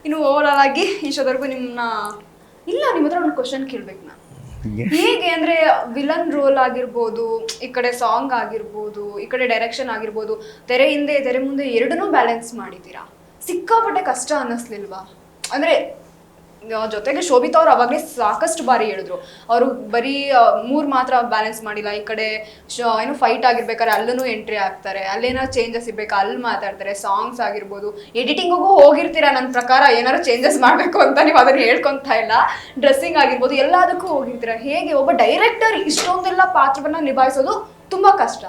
ಇನ್ನು over all ಆಗಿ ಇಷ್ಟೊತ್ತವರೆಗೂ ನಿಮ್ಮನ್ನ ಇಲ್ಲ ನಿಮ್ಮ ಹತ್ರ ಒಂದು ಕ್ವಶನ್ ಕೇಳ್ಬೇಕು ನಾನು. ಹೇಗೆ ಅಂದ್ರೆ ವಿಲನ್ ರೋಲ್ ಆಗಿರ್ಬೋದು, ಈ ಕಡೆ ಸಾಂಗ್ ಆಗಿರ್ಬೋದು, ಈ ಕಡೆ ಡೈರೆಕ್ಷನ್ ಆಗಿರ್ಬೋದು, ತೆರೆ ಹಿಂದೆ ತೆರೆ ಮುಂದೆ ಎರಡನ್ನೂ ಬ್ಯಾಲೆನ್ಸ್ ಮಾಡಿದ್ದೀರಾ. ಸಿಕ್ಕಾಪಟ್ಟೆ ಕಷ್ಟ ಅನ್ನಿಸ್ಲಿಲ್ವಾ? ಅಂದ್ರೆ ಜೊತೆಗೆ ಶೋಭಿತಾ ಅವ್ರು ಅವಾಗಲೇ ಸಾಕಷ್ಟು ಬಾರಿ ಹೇಳಿದ್ರು, ಅವರು ಬರೀ 3 ಮಾತ್ರ ಬ್ಯಾಲೆನ್ಸ್ ಮಾಡಿಲ್ಲ. ಈ ಕಡೆ ಏನು ಫೈಟ್ ಆಗಿರ್ಬೇಕಾದ್ರೆ ಅಲ್ಲೂ ಎಂಟ್ರಿ ಆಗ್ತಾರೆ, ಅಲ್ಲೇನೋ ಚೇಂಜಸ್ ಇರ್ಬೇಕು ಅಲ್ಲಿ ಮಾತಾಡ್ತಾರೆ. ಸಾಂಗ್ಸ್ ಆಗಿರ್ಬೋದು, ಎಡಿಟಿಂಗಿಗೂ ಹೋಗಿರ್ತೀರಾ ನನ್ನ ಪ್ರಕಾರ, ಏನಾದ್ರು ಚೇಂಜಸ್ ಮಾಡಬೇಕು ಅಂತ ನೀವು ಅದನ್ನು ಹೇಳ್ಕೊತಾ ಇಲ್ಲ. ಡ್ರೆಸ್ಸಿಂಗ್ ಆಗಿರ್ಬೋದು ಎಲ್ಲದಕ್ಕೂ ಹೋಗಿರ್ತೀರಾ. ಹೇಗೆ ಒಬ್ಬ ಡೈರೆಕ್ಟರ್ ಇಷ್ಟೊಂದೆಲ್ಲ ಪಾತ್ರವನ್ನು ನಿಭಾಯಿಸೋದು ತುಂಬ ಕಷ್ಟ?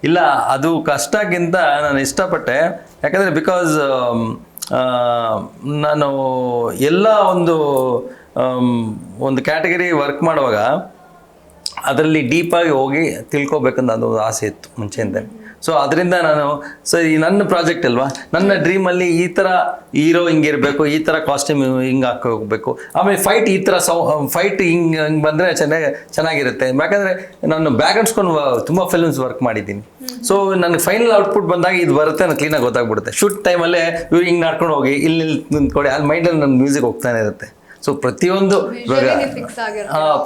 ಇಲ್ಲ, ಅದು ಕಷ್ಟಕ್ಕಿಂತ ನಾನು ಇಷ್ಟಪಟ್ಟೆ. ಯಾಕಂದರೆ ಬಿಕಾಸ್ ನಾನು ಎಲ್ಲ ಒಂದು ಕ್ಯಾಟಗರಿ ವರ್ಕ್ ಮಾಡುವಾಗ ಅದರಲ್ಲಿ ಡೀಪಾಗಿ ಹೋಗಿ ತಿಳ್ಕೊಬೇಕಂತ ಅದೊಂದು ಆಸೆ ಇತ್ತು ಮುಂಚೆಯಿಂದ. ಸೊ ಅದರಿಂದ ನಾನು ಈ ನನ್ನ ಪ್ರಾಜೆಕ್ಟ್ ಅಲ್ವಾ, ನನ್ನ ಡ್ರೀಮಲ್ಲಿ ಈ ಥರ ಹೀರೋ ಹಿಂಗಿರಬೇಕು, ಈ ಥರ ಕಾಸ್ಟ್ಯೂಮ್ ಹಿಂಗೆ ಹೋಗಬೇಕು, ಆಮೇಲೆ ಫೈಟ್ ಈ ಥರ ಫೈಟ್ ಹಿಂಗೆ ಬಂದರೆ ಚೆನ್ನಾಗಿರುತ್ತೆ. ಯಾಕಂದರೆ ನಾನು ಬ್ಯಾಕ್ ಅನ್ಸ್ಕೊಂಡು ತುಂಬ ಫಿಲ್ಮ್ಸ್ ವರ್ಕ್ ಮಾಡಿದ್ದೀನಿ. ಸೊ ನನಗೆ ಫೈನಲ್ ಔಟ್ಪುಟ್ ಬಂದಾಗ ಇದು ಬರುತ್ತೆ, ನನಗೆ ಕ್ಲೀನಾಗಿ ಗೊತ್ತಾಗ್ಬಿಡುತ್ತೆ. ಶೂಟ್ ಟೈಮಲ್ಲೇ ಇವ್ರು ಹಿಂಗೆ ನಡ್ಕೊಂಡು ಹೋಗಿ ಇಲ್ಲಿ ನಿಂತ್ಕೊಳ್ಳಿ, ಅಲ್ಲಿ ಮೈಂಡಲ್ಲಿ ನನ್ನ ಮ್ಯೂಸಿಕ್ ಹೋಗ್ತಾನೆ ಇರುತ್ತೆ. ಸೊ ಪ್ರತಿಯೊಂದು ಇವಾಗ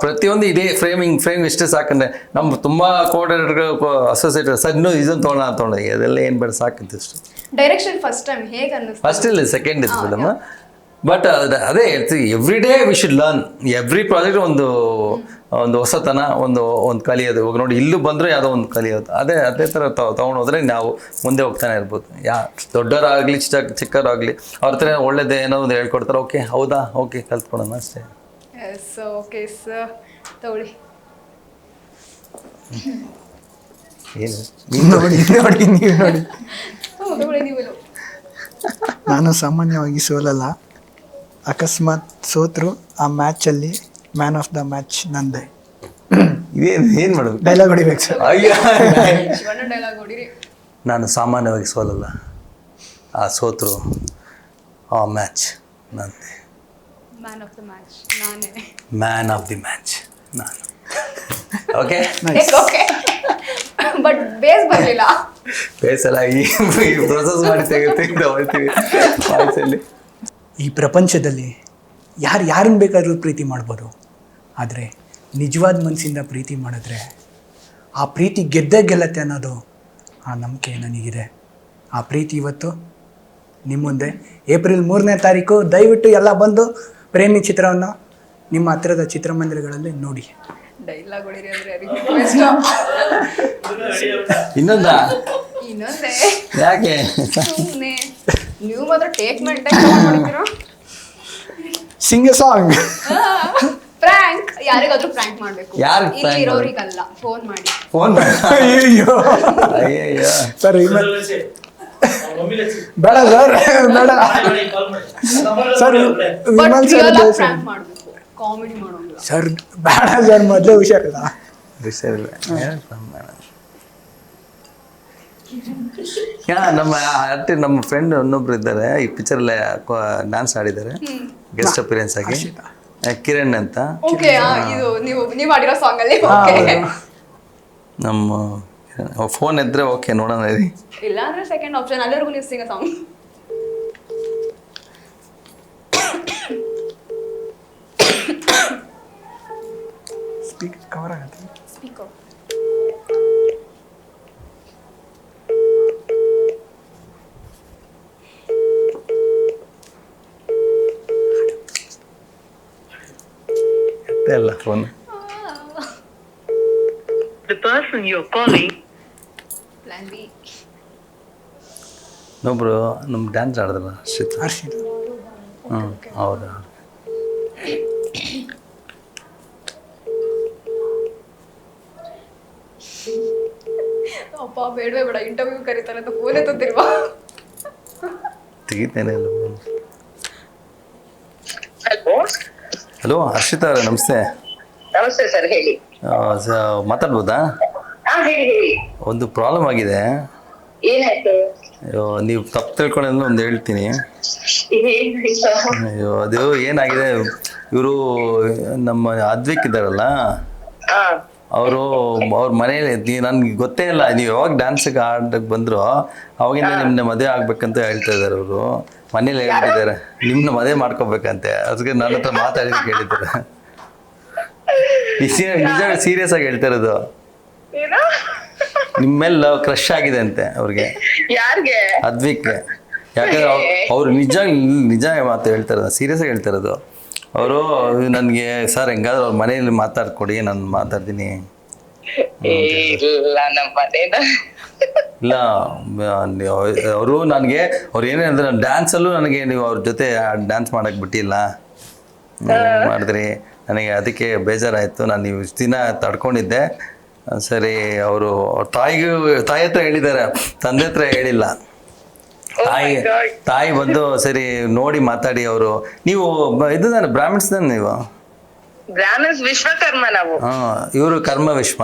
ಪ್ರತಿಯೊಂದು ಇದೇ ಫ್ರೇಮ್ ಇಷ್ಟೇ ಸಾಕಂದ್ರೆ ನಮ್ಮ ತುಂಬ ಕೋಆರ್ಡಿನೇಟರ್ ಅಸೋಸಿಯೇಟರ್ ಸರ್ ಇನ್ನೂ ಇದನ್ನು ತೊಗೊಂಡು ಅದೆಲ್ಲ ಏನು ಬೇಡ ಸಾಕಂತ ಇಷ್ಟು. ಡೈರೆಕ್ಷನ್ ಫಸ್ಟ್ ಟೈಮ್ ಹೇಗೆ ಅನ್ನಿಸ್ತು? ಫಸ್ಟ್ ಇಲ್ಲ, ಸೆಕೆಂಡ್ ಇತ್ತು ಫಿಲಮ್. ಬಟ್ ಅದೇ ಹೇಳ್ತೀವಿ, every day we should learn. Every project ಒಂದು ಹೊಸತನ, ಒಂದು ಕಲಿಯೋದು. ಇವಾಗ ನೋಡಿ, ಇಲ್ಲೂ ಬಂದರೆ ಯಾವುದೋ ಒಂದು ಕಲಿಯೋದು. ಅದೇ ಥರ ತೊಗೊಂಡು ಹೋದ್ರೆ ನಾವು ಮುಂದೆ ಹೋಗ್ತಾನೆ ಇರ್ಬೋದು. ದೊಡ್ಡವರಾಗಲಿ ಚಿಕ್ಕವರಾಗಲಿ ಅವ್ರ ಹತ್ರ ಒಳ್ಳೇದೇ ಏನೋ ಒಂದು ಹೇಳ್ಕೊಡ್ತಾರೆ. ಓಕೆ ಹೌದಾ, ಓಕೆ ಕಲ್ತ್ಕೊಳೋಣ ಅಷ್ಟೇ. ಓಕೆ ಸರ್, ತಗೊಳ್ಳಿ. ಏನು ನೋಡಿ ನೀವು ನೋಡಿ, ತಗೊಳ್ಳಿ ನೀವು. ನಾನು ಸಾಮಾನ್ಯವಾಗಿ ಸೋಲಲ್ಲ. ಅಕಸ್ಮಾತ್ ಸೋತ್ರು ಆ ಮ್ಯಾಚಲ್ಲಿ ಮ್ಯಾನ್ ಆಫ್ ದ ಮ್ಯಾಚ್ ನಂದೆ. ಏನು ಮಾಡೋದು? ಡೈಲಾಗ್ ಹೊಡಿಬೇಕು ಸರ್. ಡೈಲಾಗ್ ಹೊಡಿರಿ. ನಾನು ಸಾಮಾನ್ಯವಾಗಿ ಸೋಲಲ್ಲ, ಆ ಸೋತ್ರು ಆ ಮ್ಯಾಚ್ ನಂದೆ. ಮ್ಯಾನ್ ಆಫ್ ದ ಮ್ಯಾಚ್ ನಾನೇ. ಮ್ಯಾನ್ ಆಫ್ ದಿ ಮ್ಯಾಚ್ ನಾನು. ಓಕೆ ಓಕೆ, ಬಟ್ ಬೇಸ್ ಬರಲಿಲ್ಲ. ಬೇಸಲ್ಲ, ಈ ಪ್ರೊಸೆಸ್ ಮಾಡಿ ತೆಗಿತೀವಿ ವಾಯ್ಸಲ್ಲಿ. ಈ ಪ್ರಪಂಚದಲ್ಲಿ ಯಾರನ್ನ ಬೇಕಾದ್ರೂ ಪ್ರೀತಿ ಮಾಡ್ಬೋದು, ಆದರೆ ನಿಜವಾದ ಮನಸ್ಸಿಂದ ಪ್ರೀತಿ ಮಾಡಿದ್ರೆ ಆ ಪ್ರೀತಿ ಗೆಲ್ಲತ್ತೆ ಅನ್ನೋದು ಆ ನಂಬಿಕೆ ನನಗಿದೆ. ಆ ಪ್ರೀತಿ ಇವತ್ತು ನಿಮ್ಮ ಮುಂದೆ ಏಪ್ರಿಲ್ 3ನೇ ತಾರೀಕು ದಯವಿಟ್ಟು ಎಲ್ಲ ಬಂದು ಪ್ರೇಮಿ ಚಿತ್ರವನ್ನು ನಿಮ್ಮ ಹತ್ತಿರದ ಚಿತ್ರಮಂದಿರಗಳಲ್ಲಿ ನೋಡಿ. ಡೈಲಾಗ್ ಹೊಡಿರಿ ಅಂದ್ರೆ ಇನ್ನೊಂದೇ ಯಾಕೆ ಸುಮ್ಮನೆ ನೀವು ಮಾತ್ರ ಟೇಕ್ ಮಾಡ್ತೀರಾ? ಸಿಂಗ್ ಸಾಂಗ್ ಪ್ರಾಂಕ್, ಯಾರಿಗಾದ್ರೂ ಪ್ರಾಂಕ್ ಮಾಡ್ಬೇಕು. ಯಾರಿಗೆ prank ಇರೋರಿಗಲ್ಲ, ಫೋನ್ ಮಾಡಿ. ಅಯ್ಯೋ ಸರ್ ಬೇಡ ಸರ್, ಬೇಡ ಸರ್, ವಿಮಲ್ ಸರ್ ಪ್ರಾಂಕ್ ಮಾಡ್ಬೇಕು, ಕಾಮಿಡಿ ಮಾಡೋಂಗಿಲ್ಲ ಸರ್. ಬೇಡ ಸರ್, ಮೊದಲೇ ಹುಷಾರಿಲ್ಲ. ನಮ್ಮ ಫ್ರೆಂಡ್ ಇನ್ನೊಬ್ರು ಇದ್ದಾರೆ, ಈ ಪಿಕ್ಚರಲ್ಲೇ ಡ್ಯಾನ್ಸ್ ಆಡಿದ್ದಾರೆ ಗೆಸ್ಟ್ ಅಪಿಯರೆನ್ಸ್ ಆಗಿ, ಕಿರಣ್ ಅಂತ. ಓಕೆ, ಇದು ನೀವು ಆಡಿರೋ ಸಾಂಗ್ ಅಲ್ಲಿ. ನಮ್ಮ ಫೋನ್ ಇದ್ರೆ ಓಕೆ ನೋಡೋಣ. ಇಲ್ಲ ಅಂದ್ರೆ ಸೆಕೆಂಡ್ ಆಪ್ಷನ್, ಅಲ್ಲಿವರೆಗೂ ನೀವು ಸಿಂಗ ಸಾಂಗ್. ಸ್ಪೀಕರ್ ಕವರ್ ಆಗುತ್ತೆ. ಸ್ಪೀಕರ್ ಅಲ್ಲ phone. The person you're calling. Plan B. ಇನ್ನೊಬ್ರು ನಮ್ಮ ಡ್ಯಾನ್ಸ್ ಆಡಿದ್ರಲ್ಲ ಹರ್ಷಿತ್. ಹೌದಾ? ಅಪ್ಪ ಬೇಡವೇ ಬೇಡ, ಇಂಟರ್ವ್ಯೂ ಕರೀತಾರೆ ಅಂತ ಫೋನ್ ಎತ್ತುತ್ತಿಲ್ವಾ? ತೆಗಿತೇನೆ ಅಲ್ಲ. ಹಲೋ, ಹರ್ಷಿತ್ ಅವರೇ ನಮಸ್ತೆ. ನಮಸ್ತೆ ಸರ್, ಹೇಳಿ. ಮಾತಾಡ್ಬೋದಾ? ಹೇಳಿ. ಒಂದು ಪ್ರಾಬ್ಲಮ್ ಆಗಿದೆ. ಏನಾಯ್ತು? ಅಯ್ಯೋ, ನೀವು ತಪ್ಪು ತಿಳ್ಕೊಳ್ಳೋದು ಒಂದು ಹೇಳ್ತೀನಿ. ಅಯ್ಯೋ, ಅದು ಏನಾಗಿದೆ, ಇವರು ನಮ್ಮ ಅದ್ವಿಕ್ ಇದ್ದಾರಲ್ಲ, ಅವ್ರ ಮನೇಲಿ ನನ್ಗೆ ಗೊತ್ತೇ ಇಲ್ಲ, ನೀವು ಯಾವಾಗ ಡ್ಯಾನ್ಸಿಗೆ ಆಡಕ್ಕೆ ಬಂದ್ರು ಅವಾಗಿಂದ ನಿಮ್ಮನ್ನ ಮದುವೆ ಆಗ್ಬೇಕಂತ ಹೇಳ್ತಾ ಇದ್ದಾರೆ ಅವರು. ಮನೇಲಿ ಹೇಳ್ತಿದ್ದಾರೆ ನಿಮ್ಮನ್ನ ಮದುವೆ ಮಾಡ್ಕೋಬೇಕಂತೆ, ಅದಕ್ಕೆ ನನ್ನ ಹತ್ರ ಮಾತಾಡಿ ಕೇಳಿದ್ದಾರೆ. ನಿಜ ಸೀರಿಯಸ್ ಆಗಿ ಹೇಳ್ತಾ ಇರೋದು. ಏನು ನಿಮ್ಮ ಮೇಲೆ ಕ್ರಶ್ ಆಗಿದೆ ಅಂತೆ ಅವ್ರಿಗೆ, ಯಾರ್ಗೆ? ಅದ್ವಿಕ್ಗೆ. ಯಾಕಂದ್ರೆ ಅವ್ರು ನಿಜ ಮಾತು ಹೇಳ್ತಾರೆ, ಸೀರಿಯಸ್ ಆಗಿ ಹೇಳ್ತಾ ಇರೋದು. ಅವರು ನನಗೆ ಸರ್ ಹೆಂಗಾದ್ರೆ ಅವ್ರ ಮನೆಯಲ್ಲಿ ಮಾತಾಡ್ಕೊಡಿ, ನಾನು ಮಾತಾಡ್ತೀನಿ. ಇಲ್ಲ ನಮ್ಮ ಮನೇನ ಇಲ್ಲ ಅವರು ನನಗೆ ಅವ್ರು ಏನೇ ಅಂದ್ರೆ ನಾನು ಡ್ಯಾನ್ಸಲ್ಲೂ ನನಗೆ ನೀವು ಅವ್ರ ಜೊತೆ ಡ್ಯಾನ್ಸ್ ಮಾಡಕ್ಕೆ ಬಿಟ್ಟಿಲ್ಲ ಮಾಡಿದ್ರಿ, ನನಗೆ ಅದಕ್ಕೆ ಬೇಜಾರಾಯಿತು. ನಾನು ನೀವು ಇಷ್ಟು ದಿನ ತಡ್ಕೊಂಡಿದ್ದೆ. ಸರಿ, ಅವರು ಅವ್ರ ತಾಯಿ ಹತ್ರ ಹೇಳಿದ್ದಾರೆ, ತಂದೆ ಹತ್ರ ಹೇಳಿಲ್ಲ. ತಾಯಿ ಬಂದು ಸರಿ ನೋಡಿ ಮಾತಾಡಿ. ಅವರು ನೀವು ಇದು ಬ್ರಾಹ್ಮಿಣ್ಸ್ ನೀವು? ಬ್ರಾಹ್ಮಣ್ಸ್ ವಿಶ್ವಕರ್ಮ ನಾವು. ಇವರು ಕರ್ಮ ವಿಶ್ವ.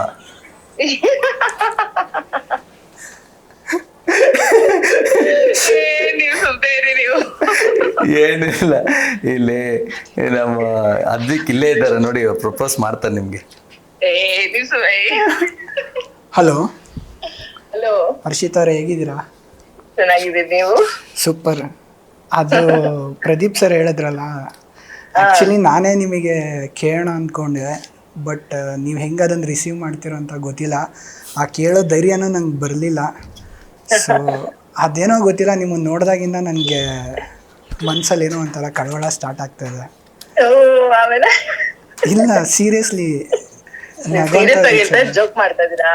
ನೀವು ಸುಮ್ಮನೆ ಇರಿ ನೀವು. ಏನಿಲ್ಲ, ಇಲ್ಲಿ ನಮ್ಮ ಅದ್ವಿಕ್ ಇಲ್ಲೇ ಇದ್ದಾರೆ ನೋಡಿ, ಪ್ರಪೋಸ್ ಮಾಡ್ತಾರೆ ನಿಮ್ಗೆ. ಹಲೋ ಹಲೋ, ಹರ್ಷಿತಾ ಅವರೇ, ಹೇಗಿದ್ದೀರಾ? ಚೆನ್ನಾಗಿದ್ದೀರಿ ನೀವು? ಸೂಪರ್. ಅದು ಪ್ರದೀಪ್ ಸರ್ ಹೇಳಿದ್ರಲ್ಲ, ಆ್ಯಕ್ಚುಲಿ ನಾನೇ ನಿಮಗೆ ಕೇಳೋಣ ಅಂದ್ಕೊಂಡೆ, ಬಟ್ ನೀವು ಹೆಂಗೆ ಅದನ್ನು ರಿಸೀವ್ ಮಾಡ್ತೀರೋ ಅಂತ ಗೊತ್ತಿಲ್ಲ. ಆ ಕೇಳೋ ಧೈರ್ಯನೂ ನಂಗೆ ಬರಲಿಲ್ಲ. ಸೊ ಅದೇನೋ ಗೊತ್ತಿಲ್ಲ, ನಿಮ್ಮನ್ನು ನೋಡಿದಾಗಿಂದ ನನಗೆ ಮನಸ್ಸಲ್ಲಿ ಏನೋ ಒಂಥರ ಕಳವಳ ಸ್ಟಾರ್ಟ್ ಆಗ್ತಾ ಇದೆ. ಆಮೇಲೆ ಇಲ್ಲ, ಸೀರಿಯಸ್ಲಿ ಜೋಕ್ ಮಾಡ್ತಾ ಇದ್ದೀರಾ?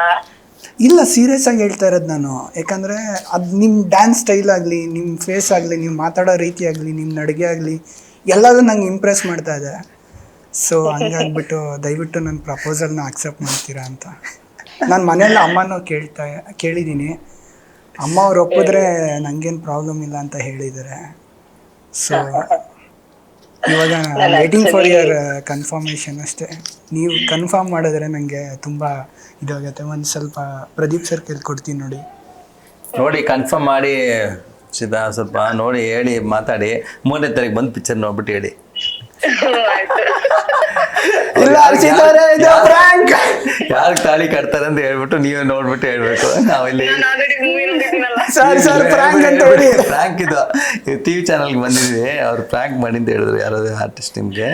ಇಲ್ಲ, ಸೀರಿಯಸ್ ಆಗಿ ಹೇಳ್ತಾ ಇರೋದು ನಾನು. ಯಾಕಂದರೆ ಅದು ನಿಮ್ಮ ಡ್ಯಾನ್ಸ್ ಸ್ಟೈಲ್ ಆಗಲಿ, ನಿಮ್ಮ ಫೇಸ್ ಆಗಲಿ, ನೀವು ಮಾತಾಡೋ ರೀತಿ ಆಗಲಿ, ನಿಮ್ಮ ನಡಿಗೆ ಆಗಲಿ, ಎಲ್ಲದೂ ನಂಗೆ ಇಂಪ್ರೆಸ್ ಮಾಡ್ತಾ ಇದೆ. ಸೊ ಹಂಗಾಗ್ಬಿಟ್ಟು ದಯವಿಟ್ಟು ನನ್ನ ಪ್ರಪೋಸಲ್ನ ಅಕ್ಸೆಪ್ಟ್ ಮಾಡ್ತೀರಾ ಅಂತ. ನಾನು ಮನೆಯಲ್ಲಿ ಅಮ್ಮನೂ ಕೇಳಿದ್ದೀನಿ. ಅಮ್ಮ ಅವ್ರು ಒಪ್ಪಿದ್ರೆ ನನಗೇನು ಪ್ರಾಬ್ಲಮ್ ಇಲ್ಲ ಅಂತ ಹೇಳಿದ್ದಾರೆ. ಸೊ ಇವಾಗ ವೇಟಿಂಗ್ ಫಾರ್ ಯುವರ್ ಕನ್ಫರ್ಮೇಷನ್ ಅಷ್ಟೇ. ನೀವು ಕನ್ಫರ್ಮ್ ಮಾಡಿದ್ರೆ ನನಗೆ ತುಂಬ ಇದಾಗುತ್ತೆ. ಒಂದು ಸ್ವಲ್ಪ ಪ್ರದೀಪ್ ಸರ್ ಕೇಳ್ಕೊಡ್ತೀನಿ ನೋಡಿ ಕನ್ಫರ್ಮ್ ಮಾಡಿ ಸಿದಾ, ಸ್ವಲ್ಪ ನೋಡಿ ಹೇಳಿ ಮಾತಾಡಿ. 3ನೇ ತಾರೀಕು ಬಂದು ಪಿಕ್ಚರ್ ನೋಡ್ಬಿಟ್ಟು ಹೇಳಿ. ಯಾರು ತಾಳಿ ಕಟ್ತಾರೆ ಅಂತ ಹೇಳ್ಬಿಟ್ಟು ನೀವೇ ನೋಡ್ಬಿಟ್ಟು ಹೇಳ್ಬೇಕು. ನಾವಿಲ್ಲಿ ಫ್ರಾಂಕ್ ಇದು ಟಿವಿ ಚಾನಲ್ಗೆ ಬಂದಿದ್ವಿ, ಅವ್ರು ಫ್ರಾಂಕ್ ಮಾಡಿ ಅಂತ ಹೇಳಿದ್ರು ಯಾರಾದ್ರು ಆರ್ಟಿಸ್ಟ್ ನಿಮ್ಗೆ.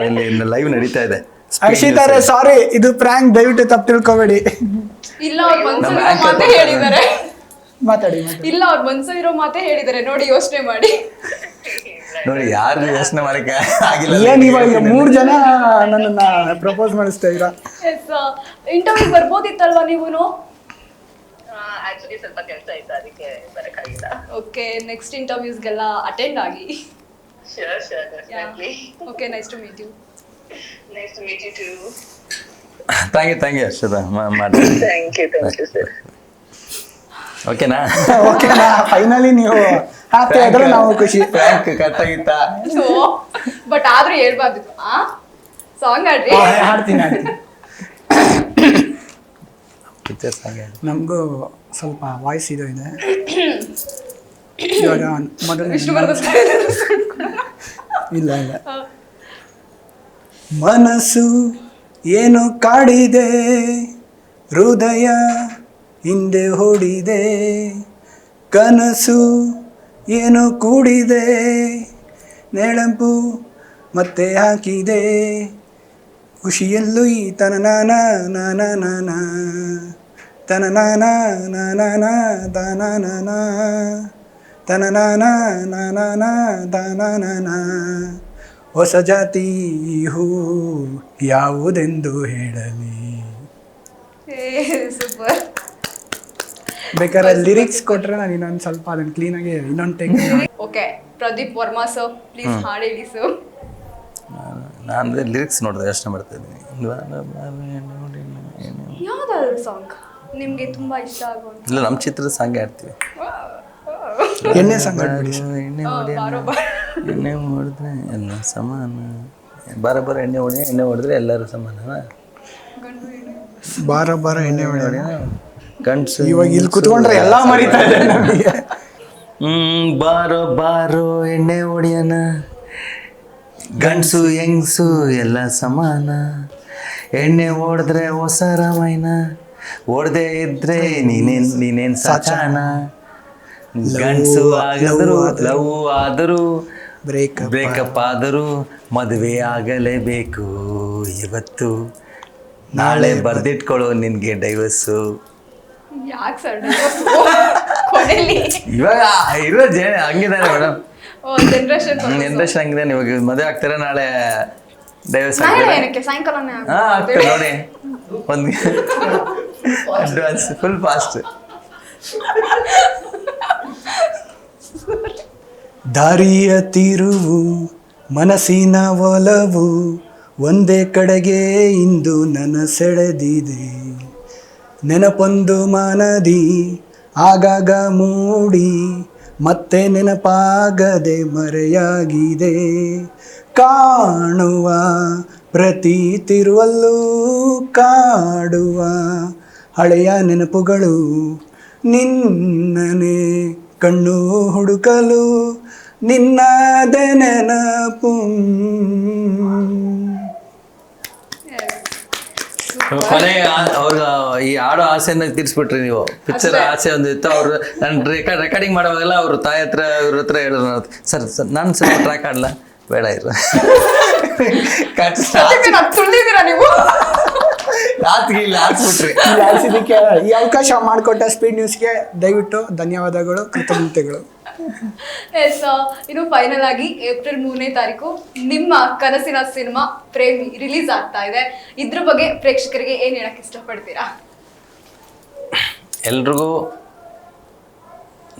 ಇಲ್ಲಿ ಲೈವ್ ನಡೀತಾ ಇದೆ. ಹರ್ಷಿತಾರೆ, ಸಾರಿ, ಇದು ಪ್ರಾಂಕ್, ದಯವಿಟ್ಟು ತಪ್ಪು ತಿಳ್ಕೊಬೇಡಿ. ಇಲ್ಲ, ಅವ್ರ ಮನ್ಸಲ್ಲಿರೋ ಮಾತೇ ಹೇಳಿದ್ದಾರೆ. ಮಾತಾಡಿ. ಇಲ್ಲ, ಅವ್ರ ಮನ್ಸಲ್ಲಿರೋ ಮಾತೇ ಹೇಳಿದ್ದಾರೆ. ನೋಡಿ, ಯೋಚನೆ ಮಾಡಿ. ನೋಡಿ, ಯಾರು ಯೋಚನೆ ಮಾಡಕ್ಕೆ ಆಗಿಲ್ಲ. ಏನ್ ಇವಾಗ 3 ಜನ ನನ್ನನ್ನ ಪ್ರಪೋಸ್ ಮಾಡಿಸ್ತಾ ಇದ್ದೀರಾ? ಇಂಟರ್ವ್ಯೂ ಬರ್ಬೋದಿತ್ತಲ್ವಾ ನೀವುನು? ಆಕ್ಚುಲಿ ಸ್ವಲ್ಪ ಕೆಲಸ ಇತ್ತು, ಅದಕ್ಕೆ ಬರಕ್ಕಾಗಿಲ್ಲ. ಓಕೆ, ನೆಕ್ಸ್ಟ್ ಇಂಟರ್ವ್ಯೂಸ್ಗೆಲ್ಲ ಅಟೆಂಡ್ ಆಗಿ. Sure, definitely. Okay, nice to meet you. Nice to meet you too. Thank you ಅರ್ಷದ ಮಾಡಿ. Thank you, sir. ಓಕೆನಾ? ಓಕೆನಾ? ಫೈನಲಿ ನೀವು ಹ್ಯಾಪಿ ಆದ್ರೆ ನಾವು ಖುಷಿ. ಫ್ರಾಂಕ್ ಕಟ್ಟಾಗಿತ್ತ? ಬಟ್ ಆದ್ರೂ ಹೇಳ್ಬಾರ್ದು. ಸಾಂಗ್ ಆಡ್ರಿ. ಹಾಡ್ತೀನಿ. Picture song. ನಮಗೂ ಸ್ವಲ್ಪ ವಾಯ್ಸ್ ಇದು ಇದೆ. ಇವಾಗ ಮೊದಲು ಇಲ್ಲ ಮನಸ್ಸು ಏನು ಕಾಡಿದೆ, ಹೃದಯ ಹಿಂದೆ ಹೊಡಿದೆ, ಕನಸು ಏನು ಕೂಡಿದೆ, ನೆನಪು ಮತ್ತೆ ಹಾಕಿದೆ, ಖುಷಿಯಲ್ಲೂ ಈ ತನನಾನ ನಾನ ತನನಾನ ನಾನ ದಾನ ತನನಾನ ದಾನ ಹೊಸ ಜಾತಿ ಹೂ ಯಾವುದೆಂದು ಹೇಳಲಿ. ಸೂಪರ್. ಬೇಕಾದ್ರೆ ಲಿರಿಕ್ಸ್ ಕೊಟ್ರೆ ನಾನು ಇನ್ನೊಂದು ಸ್ವಲ್ಪ ಅದನ್ನು ಕ್ಲೀನಾಗಿ ಇನ್ನೊಂದು take. Okay, Pradeep Varma sir, please ಹಾಡು ಹೇಳಿ ಸರ್. ನಾನು ಲಿರಿಕ್ಸ್ ನೋಡಿದ್ರೆ ಯೋಚನೆ ಮಾಡ್ತಾ ಇದ್ದೀನಿ. ಯಾವ್ದಾದ್ರು ಸಾಂಗ್ ನಿಮ್ಗೆ ತುಂಬಾ ಇಷ್ಟ ಆಗುವಂತ? ಇಲ್ಲ, ನಮ್ಮ ಚಿತ್ರದ ಸಾಂಗ್ ಆಡ್ತೀವಿ. ಎಣ್ಣೆ ಸಾಂಗ್ ಎಣ್ಣೆ ಹೊಡೆದ್ರೆ ಎಲ್ಲ ಸಮಾನ, ಬಾರ ಎಣ್ಣೆ ಹೊಡೆದ್ರೆ ಎಲ್ಲರೂ ಸಮಾನ, ಬಾರ ಎಣ್ಣೆ ಹೊಡೆಯೋಣ ಗಂಡಸು. ಇವಾಗ ಇಲ್ಲಿ ಕುತ್ಕೊಂಡ್ರೆ ಎಲ್ಲ ಮರಿತಾ ಇದೆ ನಮಗೆ. ಬಾರೋ ಎಣ್ಣೆ ಹೊಡಿಯೋಣ, ಗಂಡಸು ಹೆಂಗಸು ಎಲ್ಲ ಸಮಾನ, ಎಣ್ಣೆ ಹೊಡೆದ್ರೆ ಹೊಸ ರಾಮಾಯಣ, ಹೊಡೆದೇ ಇದ್ರೆ ನೀನೇನ್ ಸಾಚಾನ, ಗಂಡಸು ಆಗಿದ್ರು ಲವ್ ಆದರೂ ಬ್ರೇಕಪ್ ಬ್ರೇಕಪ್ ಆದರೂ ಮದುವೆ ಆಗಲೇಬೇಕು ಇವತ್ತು ನಾಳೆ ಬರ್ದಿಟ್ಕೊಳ್ಳೋ ನಿನ್ಗೆ ಡೈವರ್ಸು. ಯಾಕೆ ಸರ್ ಕೊನೆಯಲ್ಲಿ ಇವಾಗ ಇರೋ ಹಂಗಿದಾನೆ ಮೇಡಮ್, ಜನರೇಷನ್ ಜನರೇಷನ್ ಹಂಗಿದಾನೆ. ಇವಾಗ ಮದುವೆ ಆಗ್ತಾರೆ, ನಾಳೆ ಡೈವರ್ಸ್ ನಾಳೆ ಆಗ್ತಾರೆ. ಏನಕ್ಕೆ ಸಾಯಂಕಾಲನೇ ಹಾ ಆಗ್ತದೆ ನೋಡಿ, ಒಂದು ಅಡ್ವಾನ್ಸ್ ಫುಲ್ ಫಾಸ್ಟ್. ದಾರಿಯ ತಿರುವು ಮನಸ್ಸಿನ ಒಲವು ಒಂದೇ ಕಡೆಗೆ ಇಂದು ನನ್ನ ಸೆಳೆದಿದೆ. ನೆನಪೊಂದು ಮನದಿ ಆಗಾಗ ಮೂಡಿ ಮತ್ತೆ ನೆನಪಾಗದೆ ಮರೆಯಾಗಿದೆ. ಕಾಣುವ ಪ್ರತಿ ತಿರುವಲ್ಲೂ ಕಾಡುವ ಹಳೆಯ ನೆನಪುಗಳು ನಿನ್ನನೆ ಕಣ್ಣು ಹುಡುಕಲು ನಿನ್ನದ ನೆನಪು. ಕೊನೆಗೆ ಅವ್ರ ಈ ಆಡೋ ಆಸೆನ ತೀರ್ಸ್ಬಿಟ್ರಿ ನೀವು. ಪಿಕ್ಚರ್ ಆಸೆ ಒಂದು ಇತ್ತು. ಅವ್ರು ನಾನು ರೆಕಾರ್ಡಿಂಗ್ ಮಾಡುವಾಗೆಲ್ಲ ಅವ್ರ ತಾಯಿ ಹತ್ರ ಇವ್ರ ಹತ್ರ ಹೇಳಿದ್ರು, ಸರ್ ನಾನು ಸ್ವಲ್ಪ ಟ್ರ್ಯಾಕ್ ಆಡಲ್ಲ, ಬೇಡ ಇರು ತುಳಿದಿರಾ ನೀವು. ರಾತ್ರಿ ಇಲ್ಲಿ ಹಾಕ್ಬಿಟ್ರಿ. ಇದಕ್ಕೆ ಈ ಅವಕಾಶ ಮಾಡಿಕೊಟ್ಟ ಸ್ಪೀಡ್ ನ್ಯೂಸ್ಗೆ ದಯವಿಟ್ಟು ಧನ್ಯವಾದಗಳು, ಕೃತಜ್ಞತೆಗಳು. ಎಸ್, ಇನ್ನು ಫೈನಲ್ ಆಗಿ ಏಪ್ರಿಲ್ 3ನೇ ತಾರೀಕು ನಿಮ್ಮ ಕನಸಿನ ಸಿನಿಮಾ ಪ್ರೇಮಿ ರಿಲೀಸ್ ಆಗ್ತಾ ಇದೆ. ಇದ್ರ ಬಗ್ಗೆ ಪ್ರೇಕ್ಷಕರಿಗೆ ಏನ್ ಹೇಳಕ್ ಇಷ್ಟಪಡ್ತೀರಾ? ಎಲ್ರಿಗೂ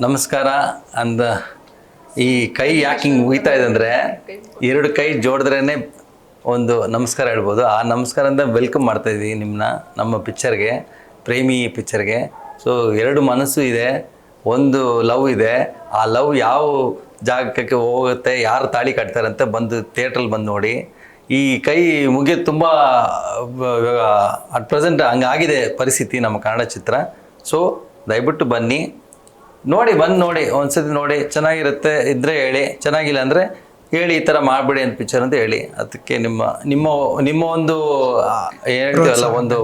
ನಮಸ್ಕಾರ ಅಂದ. ಈ ಕೈ ಯಾಕೆ ಹಿಂಗೆ ಮುಗಿತಾ ಇದೆ ಅಂದರೆ, ಎರಡು ಕೈ ಜೋಡಿದ್ರೇ ಒಂದು ನಮಸ್ಕಾರ ಹೇಳ್ಬೋದು. ಆ ನಮಸ್ಕಾರದಿಂದ ವೆಲ್ಕಮ್ ಮಾಡ್ತಾ ಇದ್ದೀವಿ ನಿಮ್ಮನ್ನ ನಮ್ಮ ಪಿಕ್ಚರ್ಗೆ, ಪ್ರೇಮಿ ಪಿಕ್ಚರ್ಗೆ. ಸೊ ಎರಡು ಮನಸ್ಸು ಇದೆ, ಒಂದು ಲವ್ ಇದೆ. ಆ ಲವ್ ಯಾವ ಜಾಗಕ್ಕೆ ಹೋಗುತ್ತೆ, ಯಾರು ತಾಳಿ ಕಟ್ತಾರೆ ಅಂತ ಬಂದು ಥಿಯೇಟ್ರಲ್ಲಿ ಬಂದು ನೋಡಿ. ಈ ಕೈ ಮುಗಿಯೋದು ತುಂಬ ಅಟ್ ಪ್ರೆಸೆಂಟ್ ಹಂಗಾಗಿದೆ ಪರಿಸ್ಥಿತಿ ನಮ್ಮ ಕನ್ನಡ ಚಿತ್ರ. ಸೊ ದಯವಿಟ್ಟು ಬನ್ನಿ ನೋಡಿ, ಬಂದು ನೋಡಿ, ಒಂದ್ಸತಿ ನೋಡಿ, ಚೆನ್ನಾಗಿರುತ್ತೆ ಇದ್ದರೆ ಹೇಳಿ, ಚೆನ್ನಾಗಿಲ್ಲ ಅಂದರೆ ಹೇಳಿ ಈ ಥರ ಮಾಡಬೇಡಿ ಅಂತ ಪಿಕ್ಚರ್ ಅಂತ ಹೇಳಿ. ಅದಕ್ಕೆ ನಿಮ್ಮ ಒಂದು ಹೇಳ್ತೀವಲ್ಲ, ಒಂದು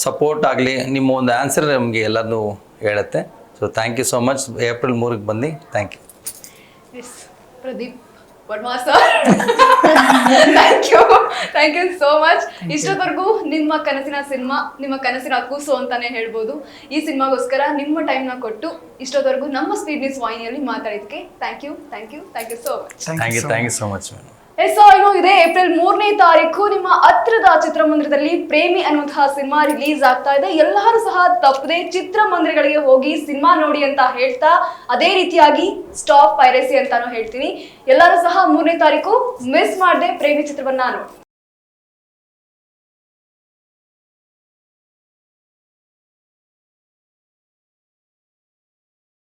ಸಪೋರ್ಟ್ ಆಗಲಿ, ನಿಮ್ಮ ಒಂದು ಆನ್ಸರ್ ನಮಗೆ ಎಲ್ಲದನ್ನೂ ಹೇಳುತ್ತೆ. So thank you so much. April 3ಕ್ಕೆ ಬನ್ನಿ. Thank you. Yes, Pradeep Varma sir, thank you so much. ಇಷ್ಟೊತ್ತವರೆಗೂ ನಿಮ್ಮ ಕನಸಿನ ಸಿನಿಮಾ, ನಿಮ್ಮ ಕನಸಿನ ಕೂಸು ಅಂತಾನೆ ಹೇಳ್ಬೋದು, ಈ ಸಿನಿಮಾಗೋಸ್ಕರ ನಿಮ್ಮ ಟೈಮ್ನ ಕೊಟ್ಟು ಇಷ್ಟೊತ್ತವರೆಗೂ ನಮ್ಮ ಸ್ಪೀಡ್ ನ್ಯೂಸ್ ವಾಹಿನಿಯಲ್ಲಿ ಮಾತಾಡಿದ್ದಕ್ಕೆ thank you so much. Thank you so much madam. Yes, ಇನ್ನು ಇದೆ ಏಪ್ರಿಲ್ 3ನೇ ತಾರೀಕು ನಿಮ್ಮ ಹತ್ರದ ಚಿತ್ರಮಂದಿರದಲ್ಲಿ ಪ್ರೇಮಿ ಅನ್ನುವಂತಹ ಸಿನಿಮಾ ರಿಲೀಸ್ ಆಗ್ತಾ ಇದೆ. ಎಲ್ಲರೂ ಸಹ ತಪ್ಪದೆ ಚಿತ್ರಮಂದಿರಗಳಿಗೆ ಹೋಗಿ ಸಿನಿಮಾ ನೋಡಿ ಅಂತ ಹೇಳ್ತಾ, ಅದೇ ರೀತಿಯಾಗಿ ಸ್ಟಾಪ್ ಪೈರಸಿ ಅಂತಾನು ಹೇಳ್ತೀನಿ. ಎಲ್ಲರೂ ಸಹ 3ನೇ ತಾರೀಕು ಮಿಸ್ ಮಾಡದೆ ಪ್ರೇಮಿ ಚಿತ್ರವನ್ನ ನೋಡಿ.